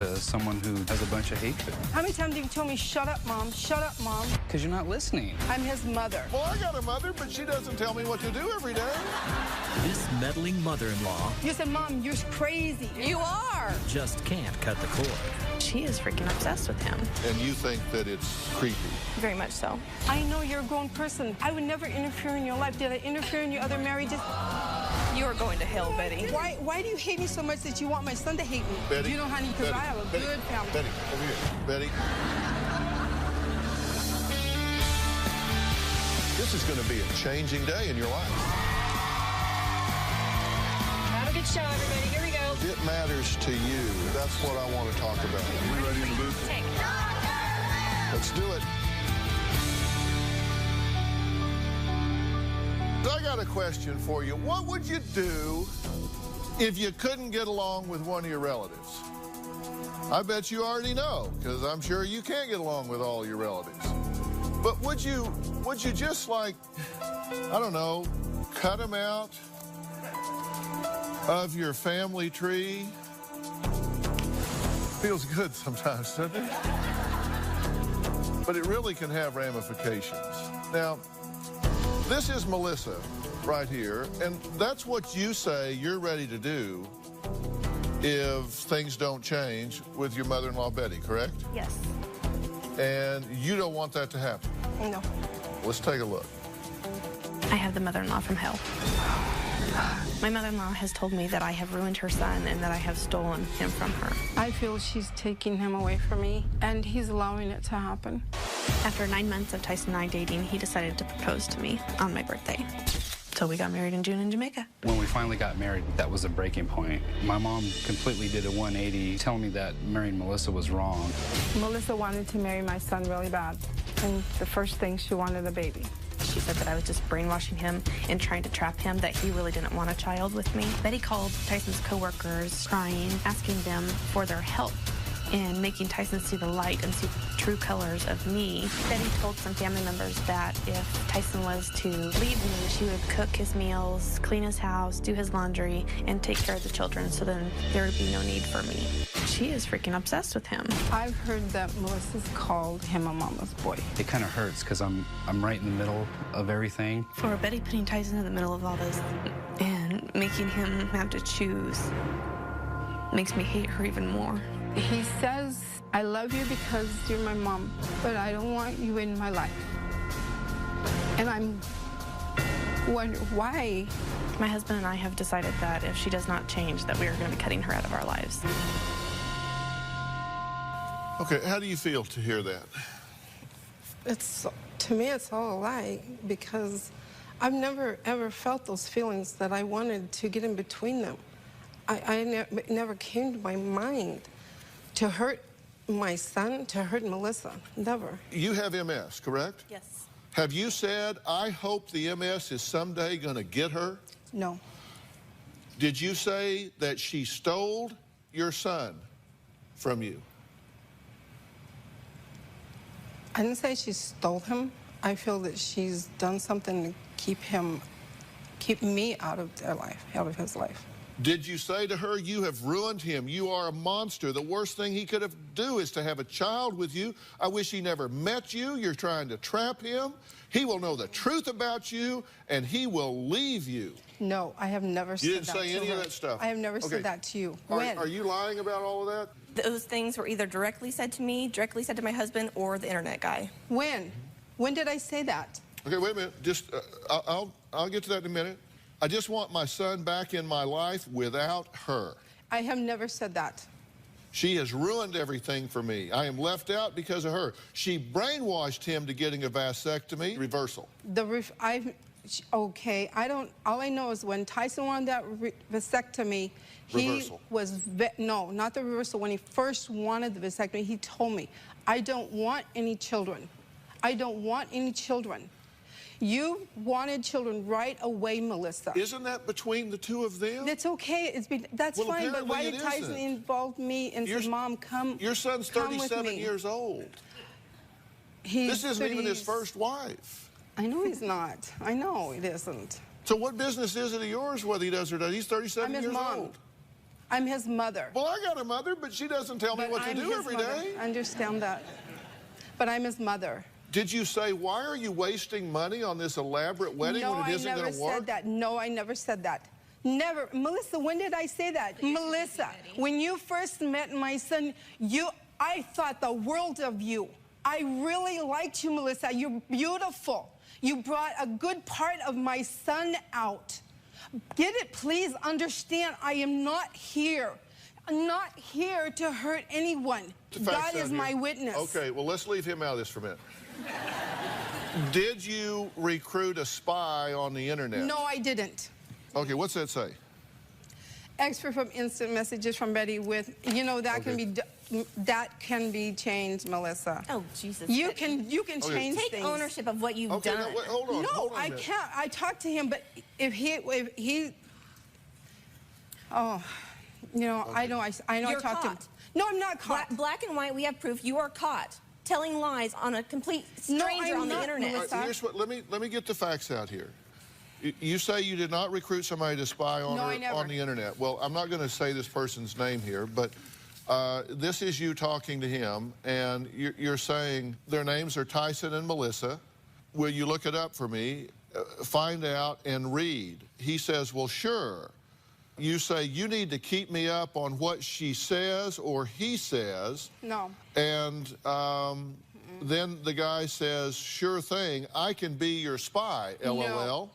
As someone who has a bunch of hatred. How many times have you told me, shut up, Mom, shut up, Mom? Because you're not listening. I'm his mother. Well, I got a mother, but she doesn't tell me what to do every day. This meddling mother-in-law You said, Mom, you're crazy. You are. just can't cut the cord. She is freaking obsessed with him. And you think that it's creepy. Very much so. I know you're a grown person. I would never interfere in your life. Did I interfere in your other marriages? You are going to hell, Betty. Why do you hate me so much that you want my son to hate me? Betty, You know, honey, because I have a good family. Betty, over here. Betty. This is going to be a changing day in your life. Have a good show, everybody. Here we go. It matters to you. That's what I want to talk about. We ready in the booth? Let's do it. I got a question for you. What would you do if you couldn't get along with one of your relatives? I bet you already know, because I'm sure you can't get along with all your relatives. But would you just like, I don't know, cut them out of your family tree? Feels good sometimes, doesn't it? But it really can have ramifications. Now, this is Melissa right here, and that's what you say you're ready to do if things don't change with your mother-in-law, Betty, correct? Yes. And you don't want that to happen. No. Let's take a look. I have the mother-in-law from hell. My mother-in-law has told me that I have ruined her son and that I have stolen him from her. I feel she's taking him away from me, and he's allowing it to happen. After 9 months of Tyson and I dating, he decided to propose to me on my birthday. So we got married in June in Jamaica. When we finally got married, that was a breaking point. My mom completely did a 180, telling me that marrying Melissa was wrong. Melissa wanted to marry my son really bad, and the first thing, she wanted a baby. She said that I was just brainwashing him and trying to trap him, that he really didn't want a child with me. Betty called Tyson's coworkers, crying, asking them for their help in making Tyson see the light and see true colors of me. Betty told some family members that if Tyson was to leave me, she would cook his meals, clean his house, do his laundry, and take care of the children, so then there would be no need for me. She is freaking obsessed with him. I've heard that Melissa's called him a mama's boy. It kind of hurts because I'm right in the middle of everything. For Betty putting Tyson in the middle of all this and making him have to choose makes me hate her even more. He says, I love you because you're my mom, but I don't want you in my life. And I'm wondering why. My husband and I have decided that if she does not change, that we are going to be cutting her out of our lives. Okay, how do you feel to hear that? To me, it's all a lie, because I've never, ever felt those feelings that I wanted to get in between them. It never came to my mind to hurt my son, to hurt Melissa. Never. You have MS, correct? Yes. Have you said, I hope the MS is someday going to get her? No. Did you say that she stole your son from you? I didn't say she stole him. I feel that she's done something to keep me out of their life, out of his life. Did you say to her, you have ruined him, you are a monster, the worst thing he could have do is to have a child with you, I wish he never met you, you're trying to trap him, he will know the truth about you, and he will leave you? No, I have never said that. You didn't say any of that stuff? I have never said that to you. When? Are you lying about all of that? Those things were either directly said to me, directly said to my husband, or the internet guy. When? When did I say that? Okay, wait a minute. Just, I'll get to that in a minute. I just want my son back in my life without her. I have never said that. She has ruined everything for me. I am left out because of her. She brainwashed him to getting a vasectomy. Reversal. Okay, all I know is when Tyson wanted that vasectomy, Reversal. No, not the reversal. When he first wanted the vasectomy, he told me, I don't want any children. I don't want any children. You wanted children right away, Melissa. Isn't that between the two of them? That's okay. That's Well, fine, but why apparently did Tyson involve me and said, Mom, come Your son's come with 37 me. years old. This isn't even his first wife. I know he's not. I know it isn't. So what business is it of yours whether he does or doesn't? He's 37 I'm his years mom. old. I'm his mother. Well, I got a mother, but she doesn't tell me what to do every day. I understand that. But I'm his mother. Did you say, why are you wasting money on this elaborate wedding when it isn't going to work? No, I never said that. No, I never said that. Never. Melissa, when did I say that? Melissa, when you first met my son, I thought the world of you. I really liked you, Melissa. You're beautiful. You brought a good part of my son out. Get it, please understand, I am not here. I'm not here to hurt anyone. God is my witness. Okay, well, let's leave him out of this for a minute. Did you recruit a spy on the internet? No, I didn't. Okay, what's that say? Expert from instant messages from Betty with, you know, that can be changed, Melissa. Oh, Jesus. You can change things. Take ownership of what you've done. No, wait, hold on. No, I can't. I talked to him, but if he oh, you know, I know I You're talked to him. caught. No, I'm not caught. Black and white, we have proof. You are caught telling lies on a complete stranger on the internet. Melissa. Here's what, let me get the facts out here. You say you did not recruit somebody to spy on on the internet. Well, I'm not going to say this person's name here, but this is you talking to him, and you're saying their names are Tyson and Melissa. Will you look it up for me, find out, and read? He says, well, sure. You say, you need to keep me up on what she says or he says. No. And then the guy says, sure thing, I can be your spy, LOL. No.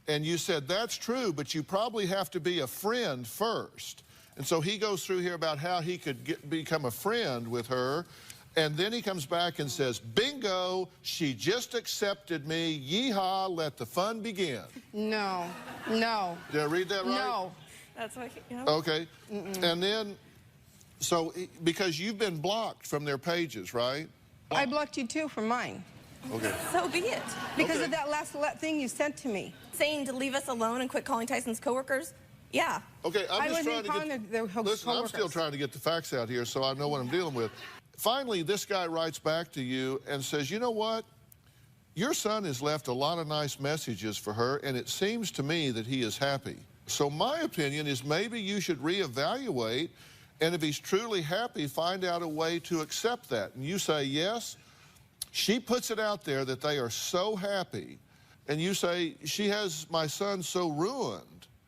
And you said, that's true, but you probably have to be a friend first. And so he goes through here about how he could become a friend with her. And then he comes back and says, bingo, she just accepted me. Yeehaw, let the fun begin. No. No. Did I read that right? No. That's what, Okay. And then, so because you've been blocked from their pages, right? I blocked you too from mine. Okay. So be it. Because of that last thing you sent to me. Saying to leave us alone and quit calling Tyson's coworkers? Yeah. Okay, I'm just trying to listen, I'm coworkers. still trying to get the facts out here so I know what I'm dealing with. Finally, this guy writes back to you and says, you know what? Your son has left a lot of nice messages for her, and it seems to me that he is happy. So my opinion is maybe you should reevaluate, and if he's truly happy, find out a way to accept that. And you say, yes. She puts it out there that they are so happy, and you say, she has my son so ruined.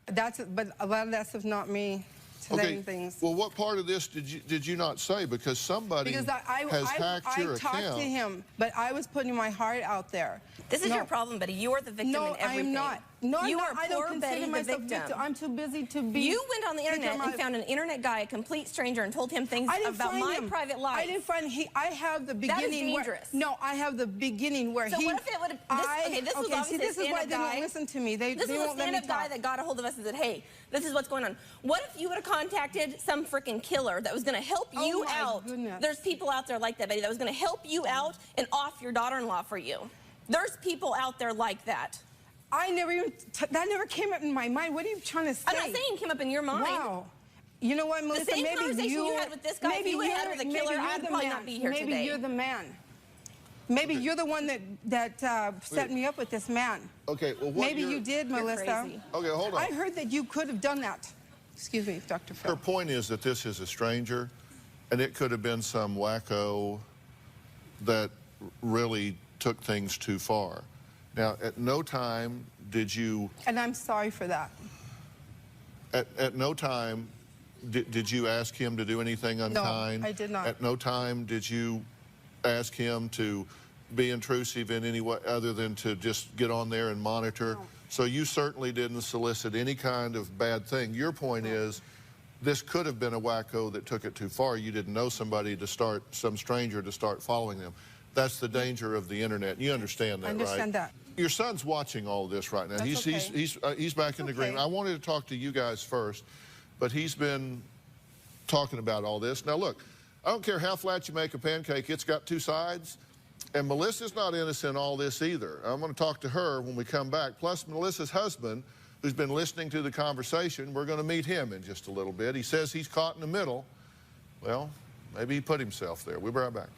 But a lot of that stuff's not me saying things. Well, what part of this did you not say? Because somebody has hacked your account. I talked to him, but I was putting my heart out there. This is your problem, Betty. You are the victim in everything. No, I'm not. No, you I'm not. are I don't poor consider Betty, myself the victim. I'm too busy to be. You went on the internet and found an internet guy, a complete stranger, and told him things about my private life. I didn't find I have the beginning. That is dangerous. No, I have the beginning where so he. what if it would have? This was obviously this is why they don't listen to me. They won't let me talk. This was a stand-up guy that got a hold of us and said, "Hey, this is what's going on." What if you would have contacted some freaking killer that was going to help you out? Goodness. There's people out there like that, Betty, that was going to help you out and off your daughter-in-law for you. There's people out there like that. I never even, that never came up in my mind. What are you trying to say? I'm not saying it came up in your mind. Wow. You know what, Melissa? The same conversation you had with this guy, if you would have had with a killer, I'd probably not be here today. Maybe you're the man. Maybe you're the one that set me up with this man. Okay, well, maybe you did, Melissa. Crazy. Okay, hold on. I heard that you could have done that. Excuse me, Dr. Phil. Her point is that this is a stranger, and it could have been some wacko that really took things too far. Now, at no time did you... And I'm sorry for that. At no time did you ask him to do anything unkind? No, I did not. At no time did you ask him to be intrusive in any way other than to just get on there and monitor? No. So you certainly didn't solicit any kind of bad thing. Your point is, this could have been a wacko that took it too far. You didn't know somebody to start, some stranger to start following them. That's the danger of the internet. You understand that, right? I understand that. Your son's watching all this right now. That's He's back in the green. I wanted to talk to you guys first, but he's been talking about all this. Now look, I don't care how flat you make a pancake, it's got two sides. And Melissa's not innocent in all this either. I'm going to talk to her when we come back. Plus Melissa's husband, who's been listening to the conversation, we're going to meet him in just a little bit. He says he's caught in the middle. Well, maybe he put himself there. We'll be right back.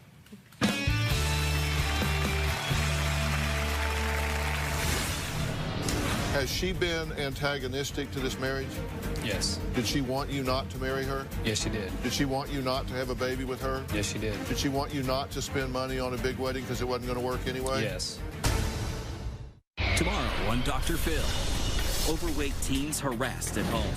Has she been antagonistic to this marriage? Yes. Did she want you not to marry her? Yes, she did. Did she want you not to have a baby with her? Yes, she did. Did she want you not to spend money on a big wedding because it wasn't going to work anyway? Yes. Tomorrow on Dr. Phil. Overweight teens harassed at home.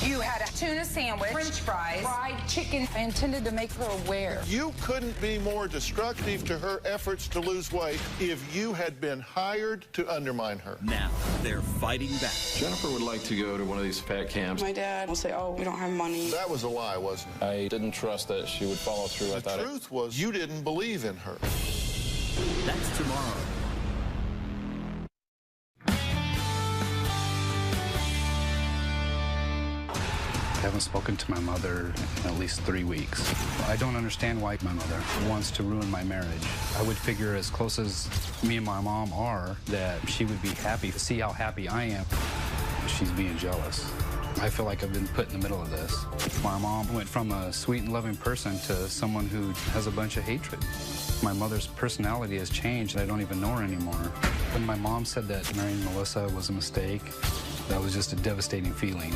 You had a tuna sandwich, french fries, fried chicken. I intended to make her aware. You couldn't be more destructive to her efforts to lose weight if you had been hired to undermine her. Now they're fighting back. Jennifer would like to go to one of these fat camps. My dad will say, oh, we don't have money. That was a lie, wasn't it? I didn't trust that she would follow through. The truth was you didn't believe in her. That's tomorrow. I haven't spoken to my mother in at least 3 weeks. I don't understand why my mother wants to ruin my marriage. I would figure as close as me and my mom are that she would be happy to see how happy I am. She's being jealous. I feel like I've been put in the middle of this. My mom went from a sweet and loving person to someone who has a bunch of hatred. My mother's personality has changed and I don't even know her anymore. When my mom said that marrying Melissa was a mistake, that was just a devastating feeling.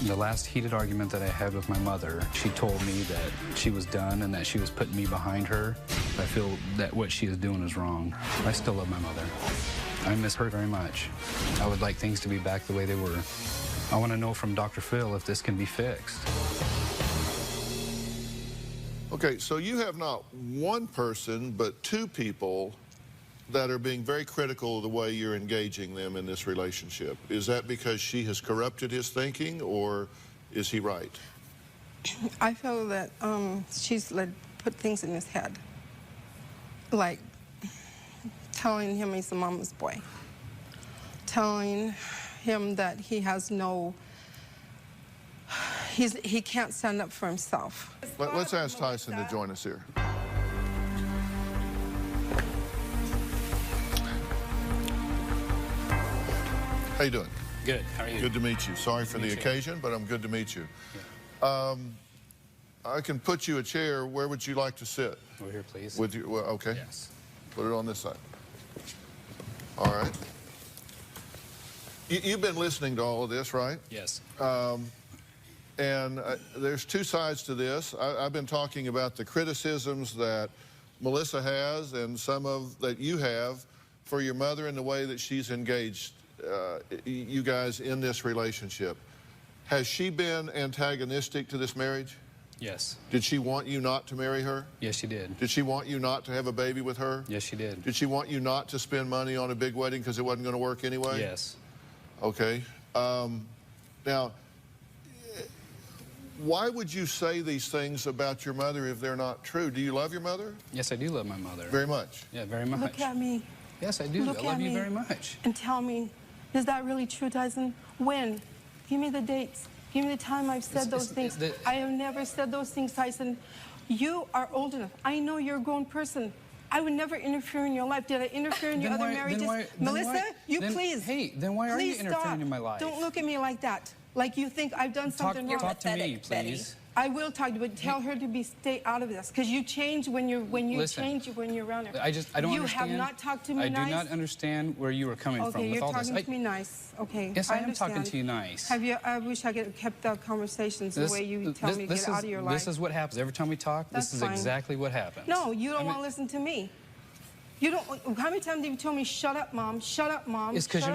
The last heated argument that I had with my mother, she told me that she was done and that she was putting me behind her. I feel that what she is doing is wrong. I still love my mother. I miss her very much. I would like things to be back the way they were. I want to know from Dr. Phil if this can be fixed. Okay, so you have not one person, but two people that are being very critical of the way you're engaging them in this relationship. Is that because she has corrupted his thinking, or is he right? I feel that she's put things in his head, like telling him he's a mama's boy, telling him that he has no, he can't stand up for himself. Let's ask Tyson to join us here. How you doing? Good. How are you? Good to meet you. Sorry for the occasion, but I'm good to meet you. Yeah. I can put you a chair. Where would you like to sit? Over here, please. With you? Well, okay. Yes. Put it on this side. All right. You've been listening to all of this, right? Yes. And there's two sides to this. I've been talking about the criticisms that Melissa has and some of that you have for your mother and the way that she's engaged you guys in this relationship. Has she been antagonistic to this marriage? Yes. Did she want you not to marry her? Yes, she did. Did she want you not to have a baby with her? Yes, she did. Did she want you not to spend money on a big wedding because it wasn't going to work anyway? Yes. Okay. Now, why would you say these things about your mother if they're not true? Do you love your mother? Yes, I do love my mother. Very much? Yeah, very much. Look at me. Yes, I do. Look I love at you me very much. and tell me, is that really true, Tyson? When? Give me the dates. Give me the time I've said those things. I have never said those things, Tyson. You are old enough. I know you're a grown person. I would never interfere in your life. Did I interfere in your other marriages? Melissa, please. Hey, then why are you interfering in my life? Don't look at me like that. Like you think I've done something wrong. Talk to me, please. I will talk to you, but tell her to stay out of this, because you change when you're change when you're around her. I don't understand. You have not talked to me nice. I do not understand where you were coming from with all this. Okay, you're talking to me nice. Okay. Yes, I am talking to you nice. I wish I could have kept the conversations the way you tell me to get out of your life. This is what happens every time we talk. This is exactly what happens. No, you don't want to listen to me. You don't. How many times have you told me, "Shut up, mom. Shut up, mom"? It's because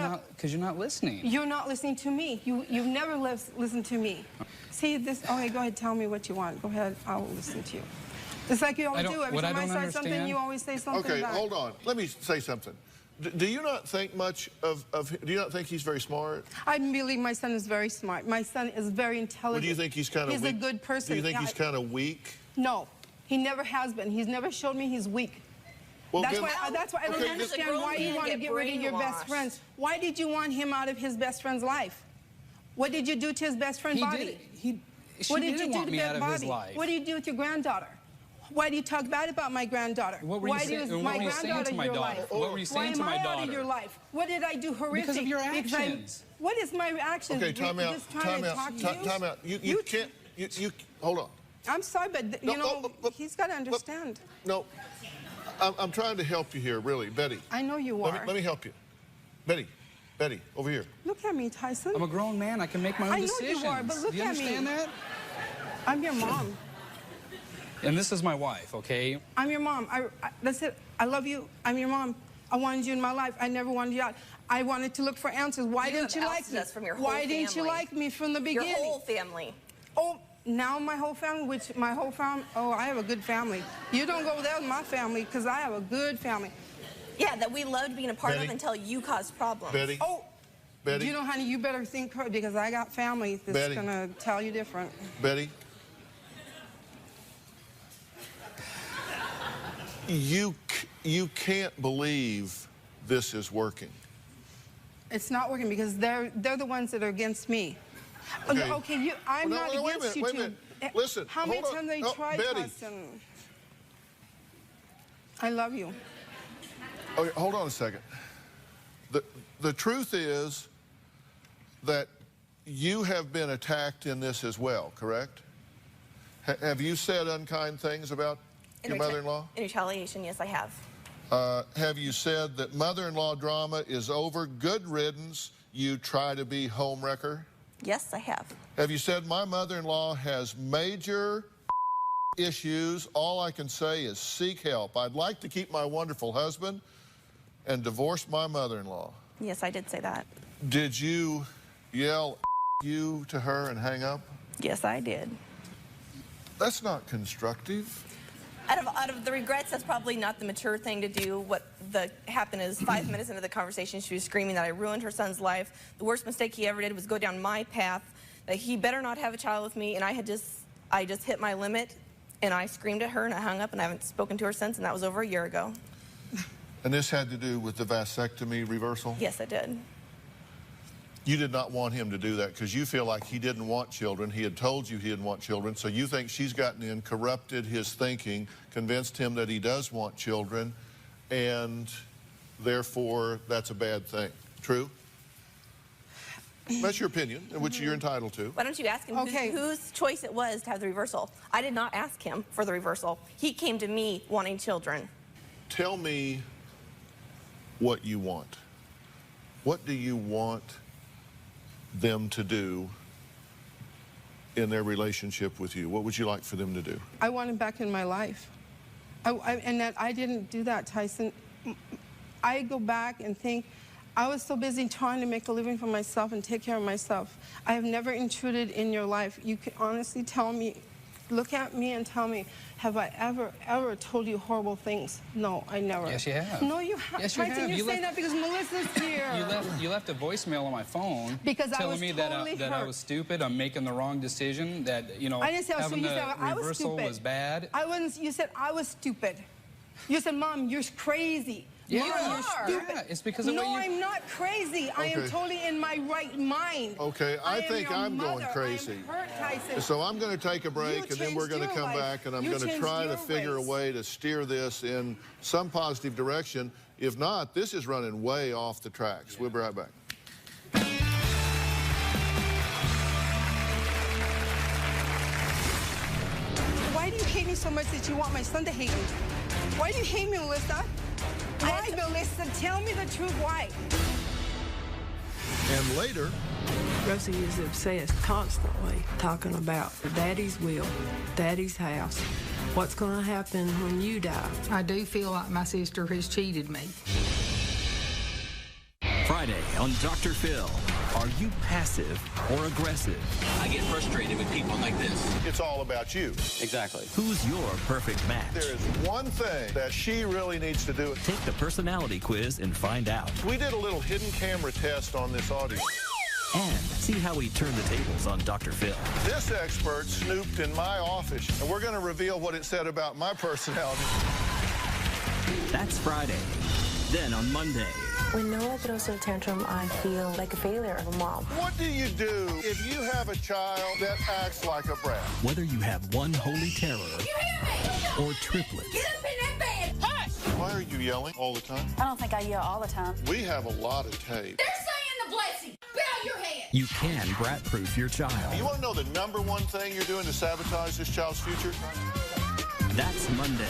you're not listening. You're not listening to me. You've never listened to me. See this? Okay, go ahead. Tell me what you want. Go ahead. I will listen to you. It's like you always do. Every time I say something, you always say something. Okay, back. hold on. Let me say something. Do you not think much of do you not think he's very smart? I believe my son is very smart. My son is very intelligent. Well, do you think he's kind of weak? He's a good person. Do you think he's kind of weak? No, he never has been. He's never showed me he's weak. Well, that's why I don't understand why you want to get rid of your best friends. Why did you want him out of his best friend's life? What did you do to his best friend, Bobby? What did you do to Bobby? What do you do with your granddaughter? Why do you talk bad about my granddaughter? Why do you saying to my daughter? What were you saying to my daughter? Why am I out of your life? What did I do horrific? Because of your actions. What is my actions? Okay, time out. Time out. You can't. You hold on. I'm sorry, but you know he's got to understand. No, I'm trying to help you here, really, Betty. I know you are. Let me help you, Betty. Betty, over here. Look at me, Tyson. I'm a grown man. I can make my own decisions. I know you are, but look Do you at me. understand that? I'm your mom. And this is my wife, okay? I'm your mom. That's it. I love you. I'm your mom. I wanted you in my life. I never wanted you out. I wanted to look for answers. Why didn't you like me? From your whole Why didn't you like me from the beginning? Your whole family. Oh, now my whole family, oh, I have a good family. You don't go there with my family because I have a good family. Yeah, that we loved being a part Betty? of until you caused problems. Betty? Oh, Betty? you know, honey, you better think because I got family that's going to tell you different. Betty? You can't believe this is working. It's not working because they're the ones that are against me. Okay, I'm not against you two. Wait a minute. Listen, how many times they tried, Betty. Tyson? I love you. Okay, hold on a second. The truth is that you have been attacked in this as well, correct? Have you said unkind things about your mother-in-law? In retaliation, yes, I have. Have you said that mother-in-law drama is over, good riddance, you try to be homewrecker? Yes, I have. Have you said my mother-in-law has major issues, all I can say is seek help. I'd like to keep my wonderful husband and divorce my mother-in-law? Yes, I did say that. Did you yell you to her and hang up? Yes, I did. That's not constructive. Out of the regrets, that's probably not the mature thing to do. What happened is 5 minutes into the conversation, she was screaming that I ruined her son's life. The worst mistake he ever did was go down my path, that he better not have a child with me, and I just hit my limit, and I screamed at her, and I hung up, and I haven't spoken to her since, and that was over a year ago. And this had to do with the vasectomy reversal? Yes, it did. You did not want him to do that because you feel like he didn't want children. He had told you he didn't want children, so you think she's gotten in, corrupted his thinking, convinced him that he does want children, and therefore that's a bad thing. True? That's your opinion, which you're entitled to. Why don't you ask him whose choice it was to have the reversal? I did not ask him for the reversal. He came to me wanting children. Tell me what you want. What do you want them to do in their relationship with you? What would you like for them to do? I want him back in my life. And that I didn't do that, Tyson. I go back and think, I was so busy trying to make a living for myself and take care of myself. I have never intruded in your life. You can honestly tell me, look at me and tell me, have I ever told you horrible things? No, I never. Yes, you have. No, you haven't. Yes, you have. You're saying that because Melissa's here. You left a voicemail on my phone because telling me that I was stupid, I'm making the wrong decision, that, you know, I didn't say having the reversal was bad. You said I was stupid. You said, Mom, you're crazy. Yeah. Mom, you're stupid. Yeah, it's because of the way you... I'm not crazy. I am totally in my right mind. Okay, I think I'm going crazy. I am hurt, Tyson. So I'm going to take a break, and then we're going to come back, and I'm going to try to figure a way to steer this in some positive direction. If not, this is running way off the tracks. We'll be right back. Why do you hate me so much that you want my son to hate me? Why do you hate me, Melissa? Why, Melissa? Tell me the truth, why? And later... Rosie is obsessed constantly talking about Daddy's will, Daddy's house. What's going to happen when you die? I do feel like my sister has cheated me. Friday on Dr. Phil. Are you passive or aggressive? I get frustrated with people like this. It's all about you. Exactly. Who's your perfect match? There is one thing that she really needs to do. Take the personality quiz and find out. We did a little hidden camera test on this audience. And see how we turn the tables on Dr. Phil. This expert snooped in my office, and we're going to reveal what it said about my personality. That's Friday. Then on Monday. When Noah throws a tantrum, I feel like a failure of a mom. What do you do if you have a child that acts like a brat? Whether you have one holy terror or triplets. Get up in that bed! Hush! Why are you yelling all the time? I don't think I yell all the time. We have a lot of tape. They're saying the blessing. Bow your head. You can brat-proof your child. You want to know the #1 thing you're doing to sabotage this child's future? That's Monday.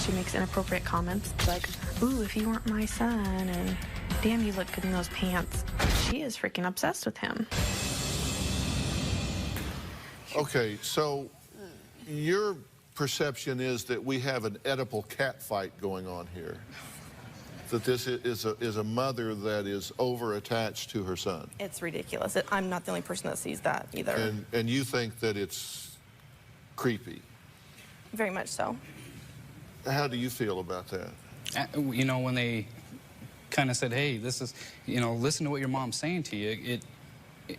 she makes inappropriate comments like, ooh, if you weren't my son, and damn, you look good in those pants. She is freaking obsessed with him. Okay, so your perception is that we have an Oedipal cat fight going on here. That this is a mother that is over-attached to her son. It's ridiculous. I'm not the only person that sees that either. And you think that it's creepy? Very much so. How do you feel about that? You know, when they kind of said, hey, this is, you know, listen to what your mom's saying to you,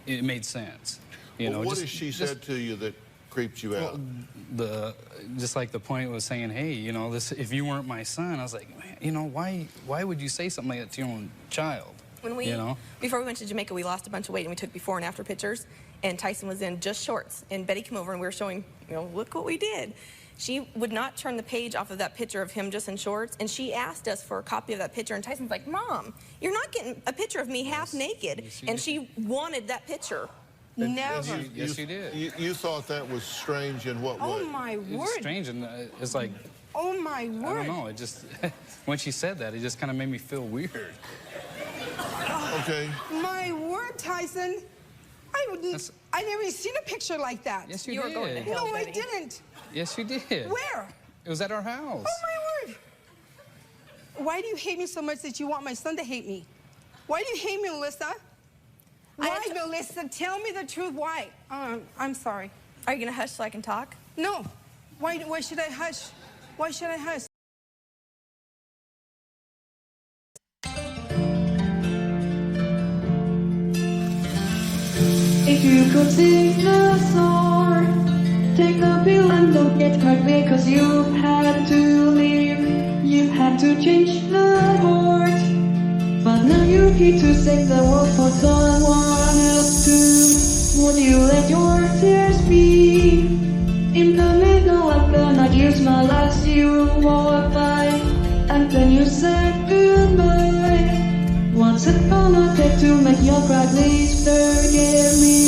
it made sense. You know, what has she said to you that creeped you out? Just like the point was saying, hey, you know, this, if you weren't my son, I was like, man, you know, why would you say something like that to your own child? When we, you know? Before we went to Jamaica, we lost a bunch of weight, and we took before and after pictures, and Tyson was in just shorts, and Betty came over, and we were showing, you know, look what we did. She would not turn the page off of that picture of him just in shorts, and she asked us for a copy of that picture, and Tyson's like, Mom, you're not getting a picture of me half naked, and she wanted that picture. Never. Yes, you did. You thought that was strange in what way? Oh, my word. It's strange, and it's like, oh, my word. I don't know, it just, when she said that, it just kind of made me feel weird. Okay. My word, Tyson. I never seen a picture like that. Yes, you did. Were going to hell, No, Betty. I didn't. Yes, you did. Where? It was at our house. Oh, my word. Why do you hate me so much that you want my son to hate me? Why do you hate me, Melissa? Why, Melissa? Tell me the truth. Why? I'm sorry. Are you going to hush so I can talk? No. Why should I hush? Why should I hush? If you could take the sword, take the pill and don't get hurt because you've had to leave. You've had to change the heart. But now you're here to save the world for someone else too. Would you let your tears be in the middle? I'm gonna use my last. You walk by and then you said goodbye. What's it gonna take to make your cry? Please forgive me.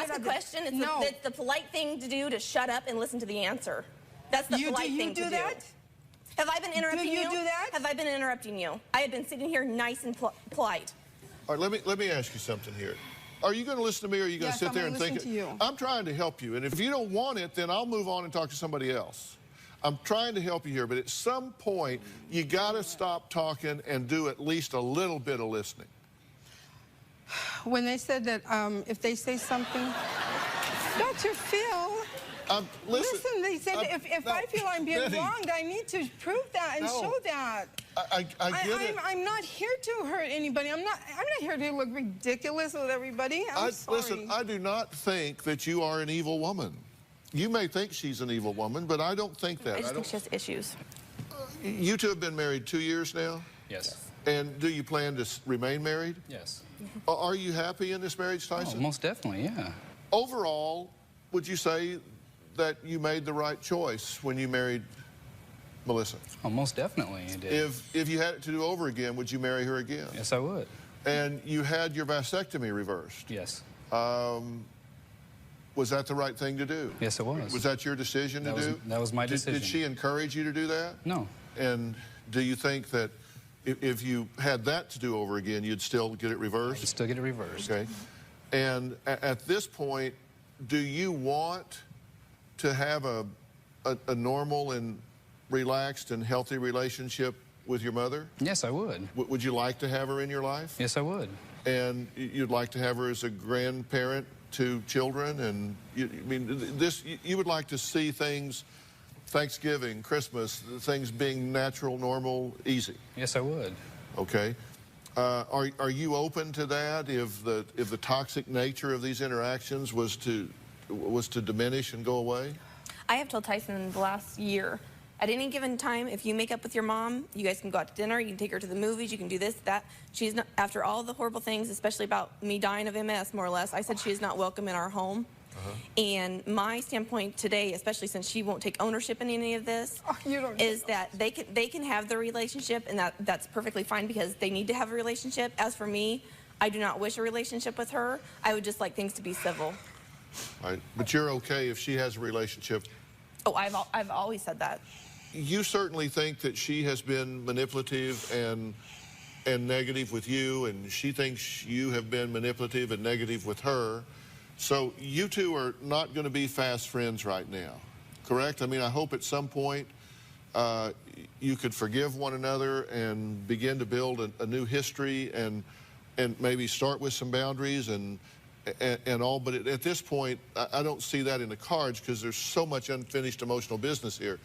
ask a question, it's the polite thing to do to shut up and listen to the answer. That's the polite thing to do. That? Have I been interrupting you? Do you do that? Have I been interrupting you? I have been sitting here nice and polite. All right, let me ask you something here. Are you going to listen to me, or are you going to sit there and think it? To you. I'm trying to help you, and if you don't want it, then I'll move on and talk to somebody else. I'm trying to help you here, but at some point, you got to stop talking and do at least a little bit of listening. When they said that if they say something, Dr. Phil, listen, they said if I feel I'm being wronged, I need to prove that and show that. I get it. I'm not here to hurt anybody. I'm not here to look ridiculous with everybody. I'm sorry. Listen, I do not think that you are an evil woman. You may think she's an evil woman, but I don't think that. I just think she has issues. You two have been married 2 years now? Yes. And do you plan to remain married? Yes. Are you happy in this marriage, Tyson? Oh, most definitely, yeah. Overall, would you say that you made the right choice when you married Melissa? Oh, most definitely you did. If you had it to do over again, would you marry her again? Yes, I would. And you had your vasectomy reversed? Yes. Was that the right thing to do? Yes, it was. Was that your decision to do? That was my decision. Did she encourage you to do that? No. And do you think that if you had that to do over again, you'd still get it reversed? I'd still get it reversed. Okay. And at this point, do you want to have a normal and relaxed and healthy relationship with your mother? Yes, I would. Would you like to have her in your life? Yes, I would. And you'd like to have her as a grandparent to children? And you would like to see things, Thanksgiving, Christmas, things being natural, normal, easy? Yes, I would. Okay. Are you open to that if the toxic nature of these interactions was to diminish and go away? I have told Tyson in the last year, at any given time, if you make up with your mom, you guys can go out to dinner, you can take her to the movies, you can do this, that. She's not, after all the horrible things, especially about me dying of MS, more or less, I said she is not welcome in our home. And my standpoint today, especially since she won't take ownership in any of this, is that they can have their relationship, and that's perfectly fine because they need to have a relationship. As for me, I do not wish a relationship with her. I would just like things to be civil. Right. But you're okay if she has a relationship? Oh, I've always said that. You certainly think that she has been manipulative and negative with you, and she thinks you have been manipulative and negative with her. So you two are not going to be fast friends right now, correct? I mean, I hope at some point you could forgive one another and begin to build a new history and maybe start with some boundaries and all. But at this point, I don't see that in the cards because there's so much unfinished emotional business here.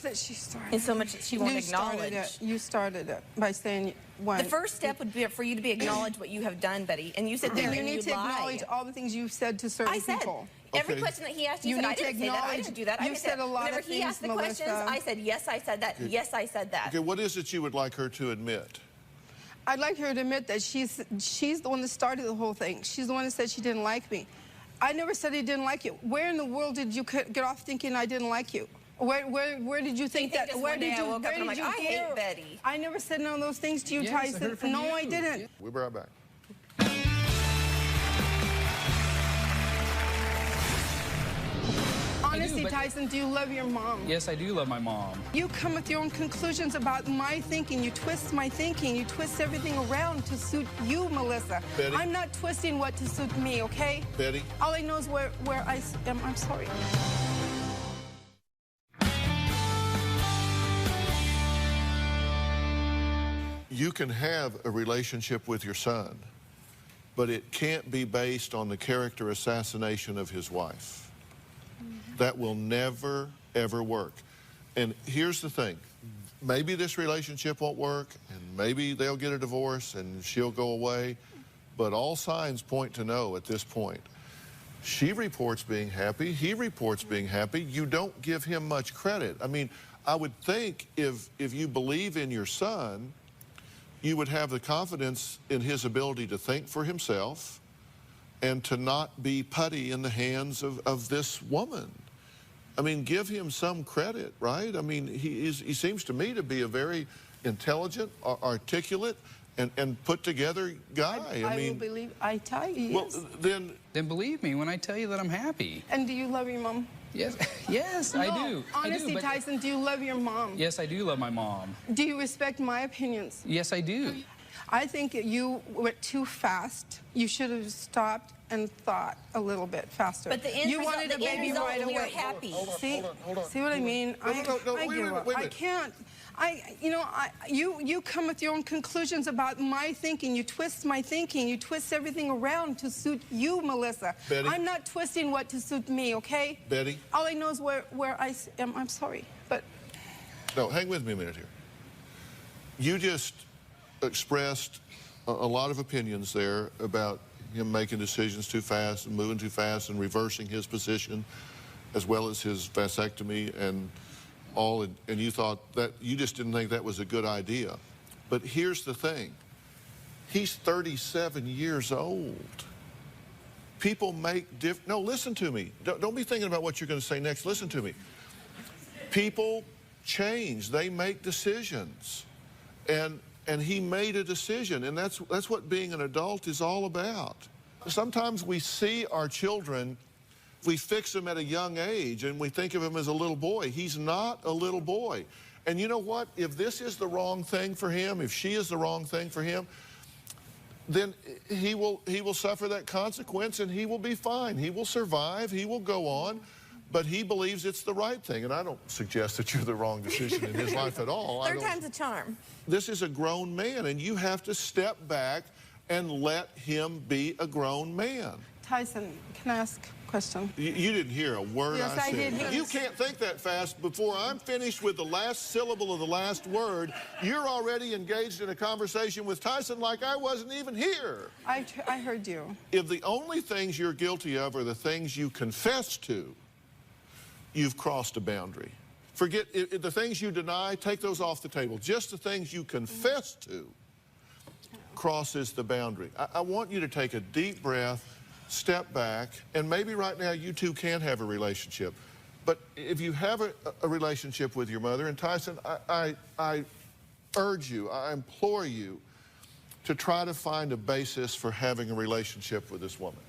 That she started. And so much that she won't acknowledge. You started it by saying what? The first step would be for you to acknowledge what you have done, Betty. And you sit there and you need to acknowledge all the things you've said to certain people. Every question that he asked, you said, I didn't say that, I didn't do that. You said a lot of things, Whenever he asked the questions, I said, yes, I said that, yes, I said that. Okay, what is it you would like her to admit? I'd like her to admit that she's the one that started the whole thing. She's the one that said she didn't like me. I never said I didn't like you. Where in the world did you get off thinking I didn't like you? Where did you think that? Where did you? I hate Betty. I never said none of those things to you, Tyson. No, I didn't. We'll be right back. Honestly, Tyson, do you love your mom? Yes, I do love my mom. You come with your own conclusions about my thinking. You twist my thinking. You twist everything around to suit you, Melissa. Betty? I'm not twisting what to suit me, okay? Betty? All I know is where I am. I'm sorry. You can have a relationship with your son, but it can't be based on the character assassination of his wife. That will never, ever work. And here's the thing. Maybe this relationship won't work, and maybe they'll get a divorce and she'll go away, but all signs point to no at this point. She reports being happy. He reports being happy. You don't give him much credit. I mean, I would think if you believe in your son, you would have the confidence in his ability to think for himself and to not be putty in the hands of this woman. I mean, give him some credit, right? I mean, he seems to me to be a very intelligent, articulate, and put together guy. I mean, will believe I tell you. Yes. Well, then believe me when I tell you that I'm happy. And do you love your mom? Yes, yes, no, I do. Honestly, I do, Tyson, do you love your mom? Yes, I do love my mom. Do you respect my opinions? Yes, I do. I think you went too fast. You should have stopped and thought a little bit faster. But the end you wanted a baby right away. You're happy. Hold on. See what I mean? I give up. I can't. You come with your own conclusions about my thinking. You twist my thinking. You twist everything around to suit you, Melissa. Betty? I'm not twisting what to suit me, okay? Betty? All I know is where I am. I'm sorry, but... No, hang with me a minute here. You just expressed a lot of opinions there about him making decisions too fast and moving too fast and reversing his position, as well as his vasectomy and all, and you thought that, you just didn't think that was a good idea. But here's the thing. He's 37 years old. People make no, listen to me. Don't be thinking about what you're going to say next. Listen to me. People change. They make decisions. And he made a decision, and that's what being an adult is all about. Sometimes we see our children, we fix them at a young age, and we think of him as a little boy. He's not a little boy. And you know what? If this is the wrong thing for him, if she is the wrong thing for him, then he will suffer that consequence, and he will be fine. He will survive. He will go on. But he believes it's the right thing, and I don't suggest that you're the wrong decision in his life at all. Third time's a charm. This is a grown man, and you have to step back and let him be a grown man. Tyson, can I ask a question? You didn't hear a word yes, I said. Did. You can't think that fast. Before I'm finished with the last syllable of the last word, you're already engaged in a conversation with Tyson like I wasn't even here. I heard you. If the only things you're guilty of are the things you confess to, you've crossed a boundary. Forget the things you deny, take those off the table. Just the things you confess to crosses the boundary. I want you to take a deep breath, step back, and maybe right now you two can have a relationship. But if you have a relationship with your mother, and Tyson, I urge you, I implore you to try to find a basis for having a relationship with this woman.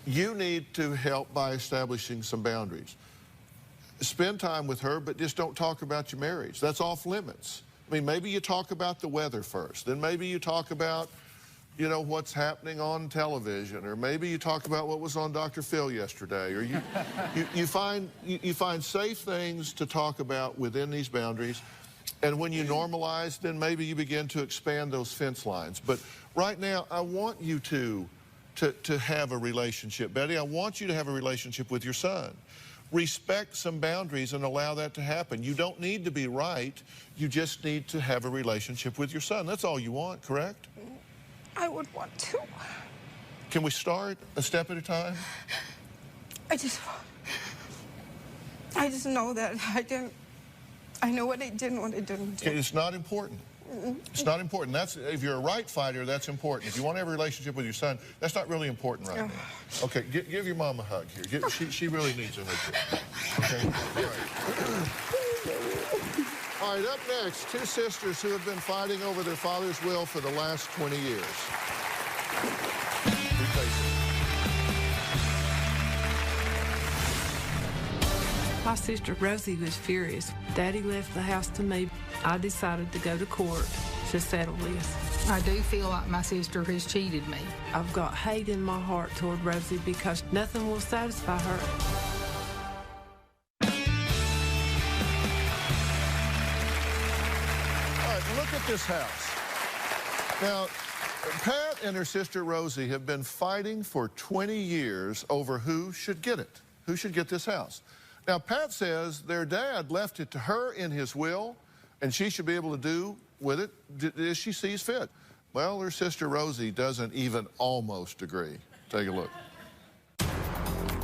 You need to help by establishing some boundaries. Spend time with her, but just don't talk about your marriage. That's off limits. I mean, maybe you talk about the weather first. Then maybe you talk about, you know, what's happening on television. Or maybe you talk about what was on Dr. Phil yesterday. Or you find safe things to talk about within these boundaries. And when you normalize, then maybe you begin to expand those fence lines. But right now, I want you to have a relationship. Betty, I want you to have a relationship with your son. Respect some boundaries and allow that to happen. You don't need to be right. You just need to have a relationship with your son. That's all you want, correct? I would want to. Can we start a step at a time? I just know that I know what I did and what I didn't do. Okay, it's not important. It's not important. If you're a right fighter, that's important. If you want to have a relationship with your son, that's not really important right now. Okay, give your mom a hug here. She really needs a hug. Okay? All right, up next, two sisters who have been fighting over their father's will for the last 20 years. My sister Rosie was furious. Daddy left the house to me. I decided to go to court to settle this. I do feel like my sister has cheated me. I've got hate in my heart toward Rosie because nothing will satisfy her. All right, look at this house. Now, Pat and her sister Rosie have been fighting for 20 years over who should get it, who should get this house. Now, Pat says their dad left it to her in his will, and she should be able to do with it as she sees fit. Well, her sister Rosie doesn't even almost agree. Take a look.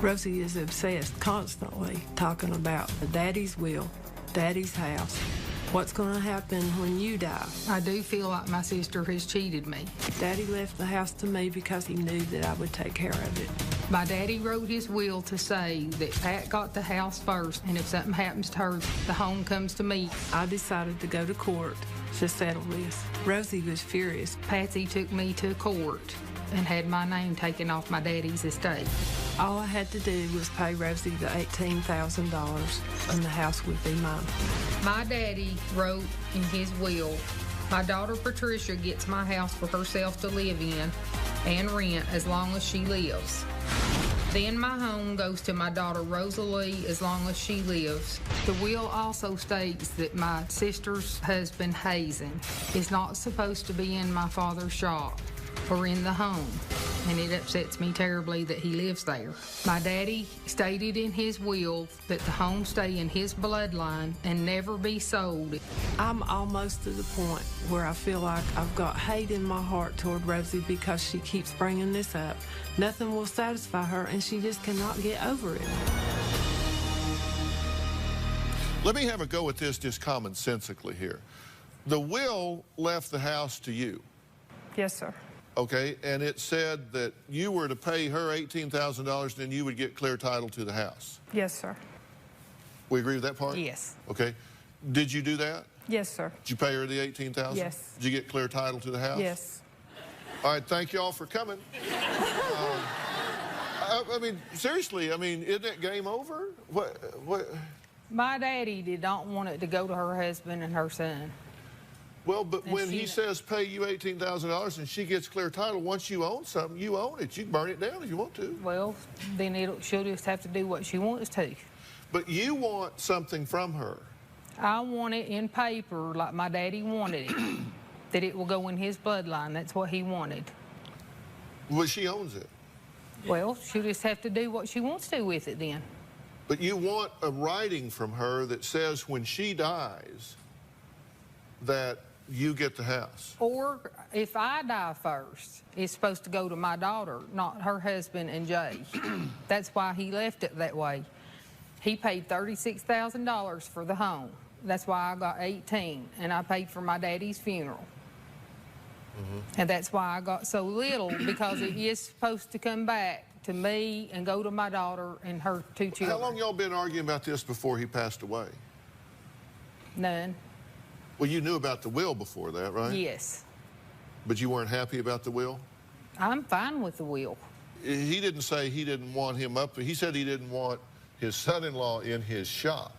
Rosie is obsessed, constantly talking about Daddy's will, Daddy's house, what's going to happen when you die. I do feel like my sister has cheated me. Daddy left the house to me because he knew that I would take care of it. My daddy wrote his will to say that Pat got the house first, and if something happens to her, the home comes to me. I decided to go to court to settle this. Rosie was furious. Patsy took me to court and had my name taken off my daddy's estate. All I had to do was pay Rosie the $18,000 and the house would be mine. My daddy wrote in his will, my daughter Patricia gets my house for herself to live in and rent as long as she lives. Then my home goes to my daughter Rosalie as long as she lives. The will also states that my sister's husband Hazen is not supposed to be in my father's shop or in the home, and it upsets me terribly that he lives there. My daddy stated in his will that the home stay in his bloodline and never be sold. I'm almost to the point where I feel like I've got hate in my heart toward Rosie because she keeps bringing this up. Nothing will satisfy her, and she just cannot get over it. Let me have a go at this just commonsensically here. The will left the house to you. Yes, sir. Okay, and it said that you were to pay her $18,000 and then you would get clear title to the house. Yes, sir. We agree with that part? Yes. Okay. Did you do that? Yes, sir. Did you pay her the $18,000? Yes. Did you get clear title to the house? Yes. All right, thank you all for coming. I mean, seriously, I mean, isn't it game over? What? My daddy did not want it to go to her husband and her son. Well, but when he says pay you $18,000 and she gets clear title, once you own something, you own it. You can burn it down if you want to. Well, then she'll just have to do what she wants to. But you want something from her. I want it in paper like my daddy wanted it, that it will go in his bloodline. That's what he wanted. Well, she owns it. Well, she'll just have to do what she wants to with it then. But you want a writing from her that says when she dies that you get the house. Or if I die first, it's supposed to go to my daughter, not her husband and Jay. That's why he left it that way. He paid $36,000 for the home. That's why I got 18, and I paid for my daddy's funeral. And that's why I got so little, because it is supposed to come back to me and go to my daughter and her 2 children. How long y'all been arguing about this before he passed away? None. Well, you knew about the will before that, right? Yes. But you weren't happy about the will? I'm fine with the will. He didn't say he didn't want him up. He said he didn't want his son-in-law in his shop.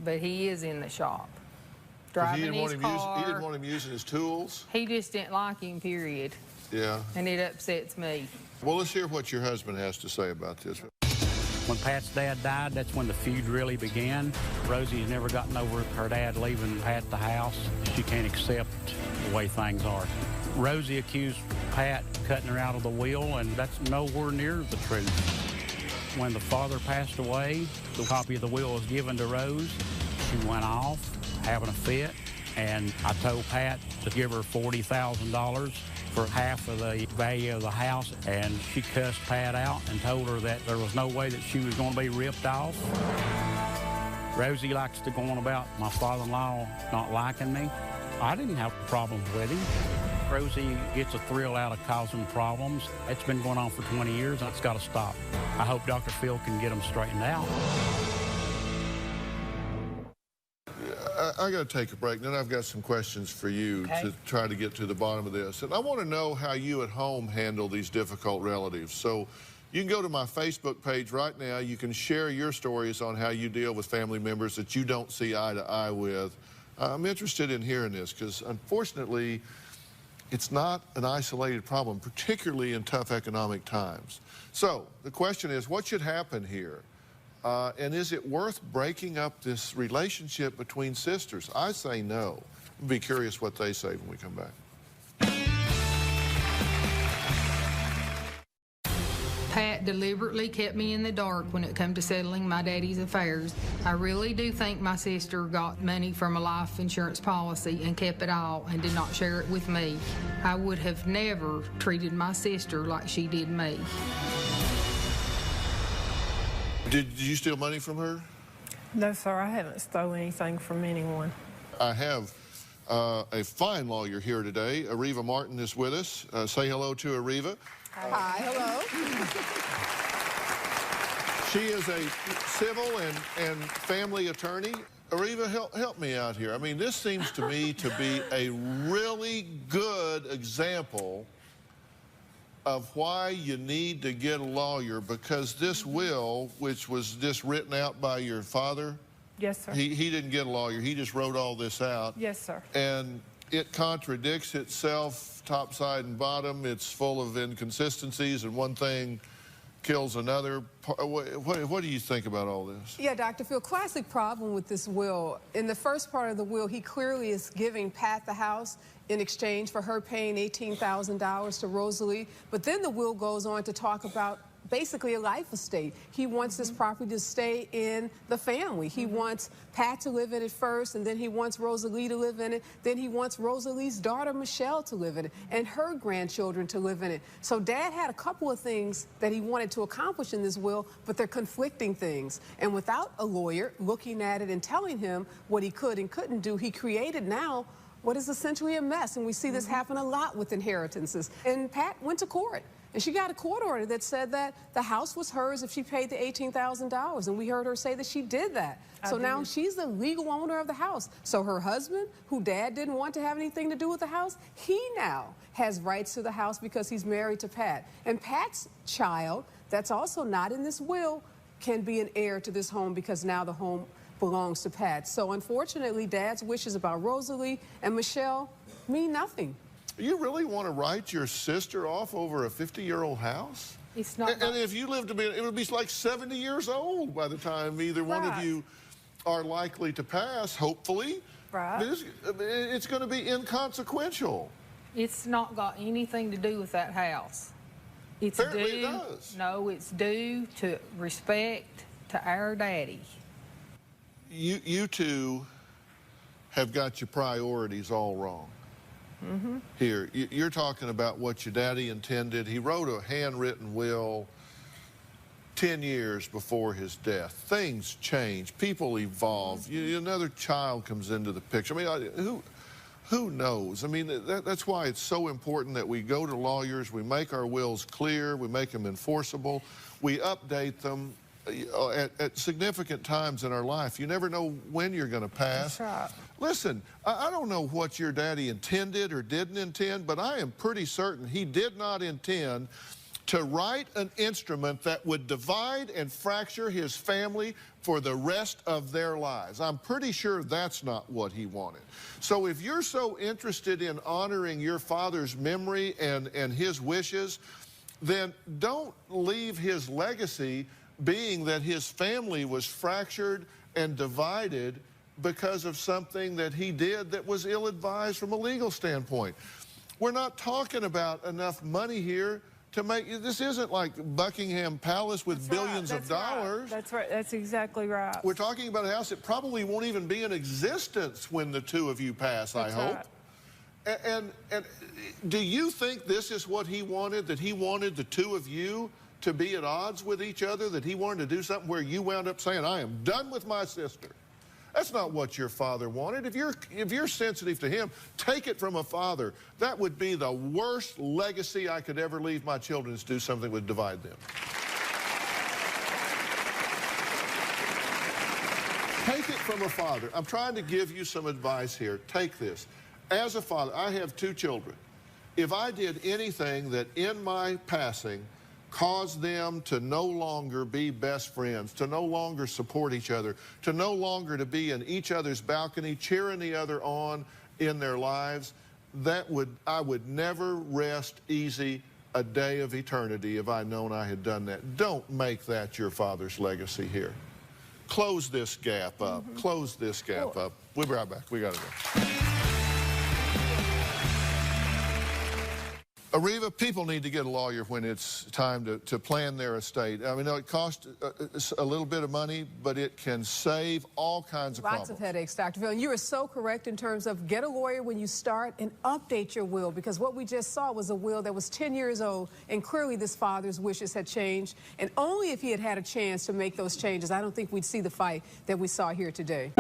But he is in the shop. Driving his car. He didn't want him using his tools? He just didn't like him, period. Yeah. And it upsets me. Well, let's hear what your husband has to say about this. When Pat's dad died, that's when the feud really began. Rosie has never gotten over her dad leaving Pat the house. She can't accept the way things are. Rosie accused Pat cutting her out of the will, and that's nowhere near the truth. When the father passed away, the copy of the will was given to Rose. She went off, having a fit, and I told Pat to give her $40,000 for half of the value of the house, and she cussed Pat out and told her that there was no way that she was going to be ripped off. Rosie likes to go on about my father-in-law not liking me. I didn't have problems with him. Rosie gets a thrill out of causing problems. It's been going on for 20 years, and it's got to stop. I hope Dr. Phil can get them straightened out. I got to take a break. Then I've got some questions for you to try to get to the bottom of this. And I want to know how you at home handle these difficult relatives. So you can go to my Facebook page right now. You can share your stories on how you deal with family members that you don't see eye to eye with. I'm interested in hearing this because, unfortunately, it's not an isolated problem, particularly in tough economic times. So the question is, what should happen here? And is it worth breaking up this relationship between sisters? I say no. I'll be curious what they say when we come back. Pat deliberately kept me in the dark when it come to settling my daddy's affairs. I really do think my sister got money from a life insurance policy and kept it all and did not share it with me. I would have never treated my sister like she did me. Did you steal money from her? No, sir, I haven't stolen anything from anyone. I have a fine lawyer here today. Ariva Martin is with us. Say hello to Ariva. Hi, hello. She is a civil and family attorney. Ariva, help me out here. I mean, this seems to me to be a really good example of why you need to get a lawyer, because this will, which was just written out by your father. Yes, sir. He didn't get a lawyer. He just wrote all this out. Yes, sir. And it contradicts itself top, side, and bottom. It's full of inconsistencies, and one thing kills another. What do you think about all this? Yeah, Dr. Phil, classic problem with this will. In the first part of the will, he clearly is giving Pat the house in exchange for her paying $18,000 to Rosalie. But then the will goes on to talk about basically a life estate. He wants this property to stay in the family. He wants Pat to live in it first, and then he wants Rosalie to live in it. Then he wants Rosalie's daughter, Michelle, to live in it, and her grandchildren to live in it. So Dad had a couple of things that he wanted to accomplish in this will, but they're conflicting things. And without a lawyer looking at it and telling him what he could and couldn't do, he created now what is essentially a mess. And we see this happen a lot with inheritances. And Pat went to court. And she got a court order that said that the house was hers if she paid the $18,000. And we heard her say that she did that. So now she's the legal owner of the house. So her husband, who Dad didn't want to have anything to do with the house, he now has rights to the house because he's married to Pat. And Pat's child, that's also not in this will, can be an heir to this home because now the home belongs to Pat. So unfortunately, Dad's wishes about Rosalie and Michelle mean nothing. You really want to write your sister off over a 50-year-old house? It's not. And if you live to be, it would be like 70 years old by the time either one of you are likely to pass, hopefully. Right. It's going to be inconsequential. It's not got anything to do with that house. It's Apparently it does. No, it's due to respect to our daddy. You two have got your priorities all wrong. Here, you're talking about what your daddy intended. He wrote a handwritten will 10 years before his death. Things change. People evolve. Another child comes into the picture. I mean, who knows? I mean, that's why it's so important that we go to lawyers, we make our wills clear, we make them enforceable, we update them at significant times in our life. You never know when you're going to pass. That's right. Listen, I don't know what your daddy intended or didn't intend, but I am pretty certain he did not intend to write an instrument that would divide and fracture his family for the rest of their lives. I'm pretty sure that's not what he wanted. So if you're so interested in honoring your father's memory and his wishes, then don't leave his legacy being that his family was fractured and divided because of something that he did that was ill-advised from a legal standpoint. We're not talking about enough money here to make, this isn't like Buckingham Palace with billions of dollars. That's right. That's exactly right. We're talking about a house that probably won't even be in existence when the two of you pass, I hope. Right. And do you think this is what he wanted, that he wanted the two of you to be at odds with each other, that he wanted to do something where you wound up saying, I am done with my sister? That's not what your father wanted. If you're sensitive to him, take it from a father. That would be the worst legacy I could ever leave my children, is do something that would divide them. Take it from a father. I'm trying to give you some advice here. Take this. As a father, I have 2 children. If I did anything that in my passing caused them to no longer be best friends, to no longer support each other, to no longer to be in each other's balcony, cheering the other on in their lives, I would never rest easy a day of eternity if I'd known I had done that. Don't make that your father's legacy here. Close this gap up. Close this gap up. We'll be right back. We got to go. Ariva, people need to get a lawyer when it's time to plan their estate. I mean, it costs a little bit of money, but it can save all kinds of problems. Lots of headaches, Dr. Phil. And you are so correct in terms of get a lawyer when you start and update your will, because what we just saw was a will that was 10 years old, and clearly this father's wishes had changed. And only if he had had a chance to make those changes, I don't think we'd see the fight that we saw here today.